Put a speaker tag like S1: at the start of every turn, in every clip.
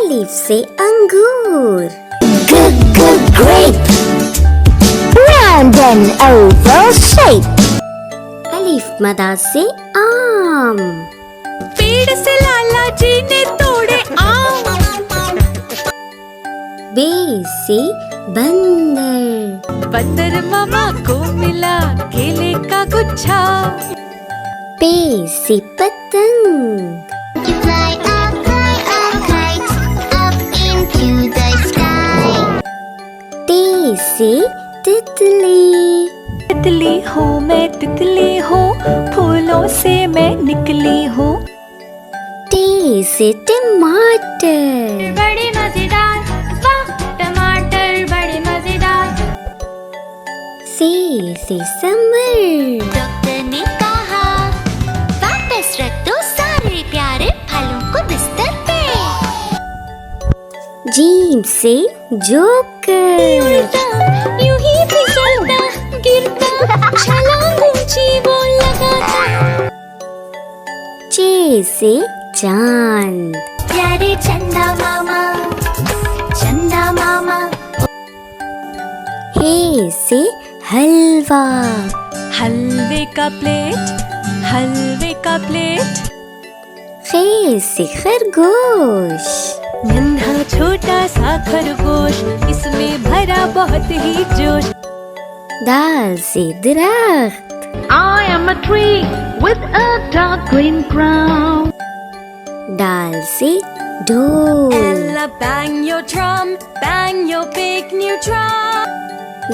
S1: अलिफ से अंगूर।
S2: Grape. Round and oval shape.
S1: अलिफ मदा से आम।
S3: पेड़ से लाला जी ने तोड़े आम।
S1: बे से बंदर।
S3: बंदर मामा को मिला केले का गुच्छा।
S1: पे से पतंग।
S2: You fly a kite up into the sky.
S1: ते से तितली।
S3: तितली हूँ मैं तितली हूँ, फूलों से मैं निकली हूँ।
S1: टे से टमाटर।
S3: बड़े मजेदार, वाह टमाटर बड़े मजेदार।
S1: से समर।
S2: डॉक्टर ने कहा वापस रख दो सारे प्यारे फलों को बिस्तर पे।
S1: जीम से जोकर।
S3: यूं ही फिसलता गिरता छलांग ऊंची वो लगाता।
S1: चे से चांद।
S2: प्यारे चंदा मामा, चंदा मामा।
S1: हे से हलवा।
S3: हलवे का प्लेट, हलवे का प्लेट।
S1: खे से खरगोश।
S3: नन्हा छोटा सा खरगोश, इसमें भरा बहुत ही जोश।
S1: दाल से दरख्त।
S3: I am a tree with a dark green crown.
S1: डाल से ढोल।
S3: Ella, bang your drum, bang your big new drum.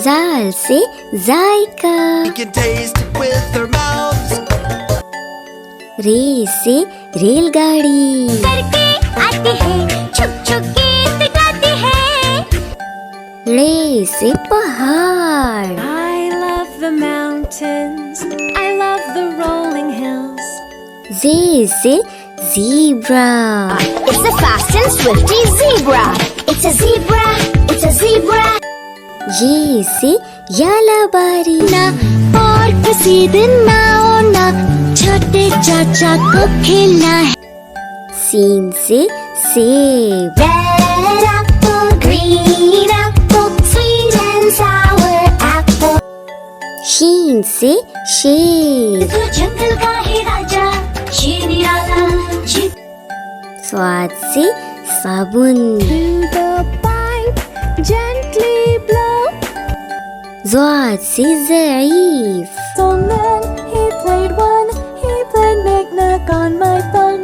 S1: जाल से जायका।
S4: We can taste it with our mouths.
S1: रे से रेलगाड़ी।
S2: करके आते हैं, छुप छुप गीत गाते हैं।
S1: रे से पहाड़।
S3: I love the mountains, I love the rolling hills.
S1: जे से zebra।
S2: It's a fast and swifty zebra. It's a zebra. It's a zebra.
S1: ये से यालाबारी।
S2: ना और किसी दिन ना होना, छोटे चाचा को खेलना है।
S1: सीन से सेब।
S2: Red apple, green apple, sweet and sour apple.
S1: शीन से शेर।
S2: तो जंगल का है राजा, शेर आला जी।
S1: स्वाद से साबुन।
S3: Through the pipe, gently blow.
S1: ज़्वाद से ज़ईफ।
S3: So then he played one, he played knick-knack on my thumb.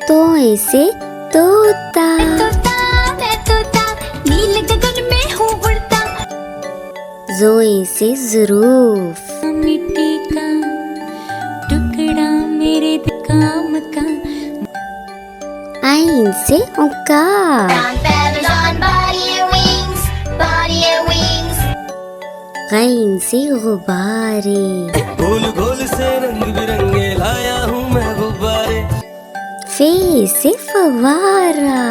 S1: तोए से तोता।
S2: मैं तोता, नीले गगन में हूँ उड़ता।
S1: ज़ोए से ज़रूफ।
S3: मिट्टी का टुकड़ा मेरे दिल का मकान।
S1: आइन से औकार।
S2: On feathers, on body and wings, body and wings.
S1: गैन से गुब्बारे।
S4: गोल गोल से रंग बिरंगे लाया हूँ मैं गुब्बारे।
S1: फे से फवारा।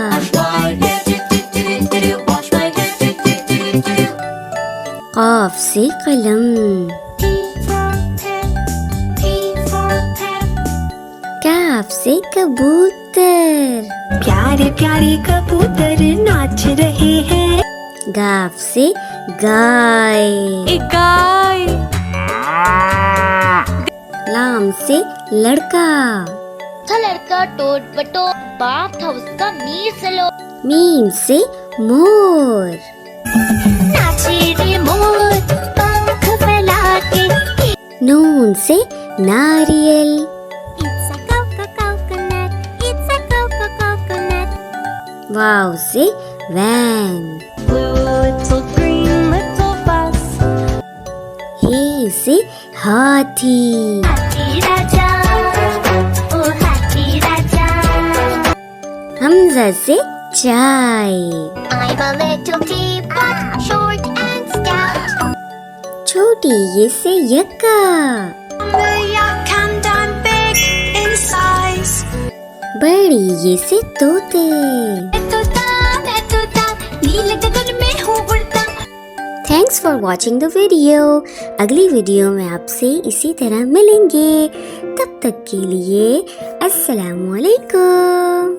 S1: काफ से कलम। काफ से कबूतर।
S3: प्यारे प्यारे कबूतर नाच रहे हैं।
S1: गाफ से गाय।
S3: एक गाय।
S1: लाम से लड़का।
S2: था लड़का टोट बटो, बाप था उसका मीसलो।
S1: मीम से मोर।
S2: नाचे रे मोर, पंख फैला के।
S1: नून से नारियल।
S2: It's a coconut, it's a coconut.
S1: वाव से van.
S3: Blue little green little bus.
S1: हे से हाथी।
S2: हाथी राजा, ओ हाथी राजा।
S1: हमजा से चाय।
S2: I'm a little teapot, short and stout.
S1: छोटी ये से यक्का।
S3: The yak and I'm big in size.
S1: बड़ी ये से तोते।
S2: मैं तोता, नीले गगन में हूँ उड़ता।
S1: Thanks for watching the video. अगली वीडियो में आपसे इसी तरह मिलेंगे। तब तक के लिए अस्सलामुअलैकुम।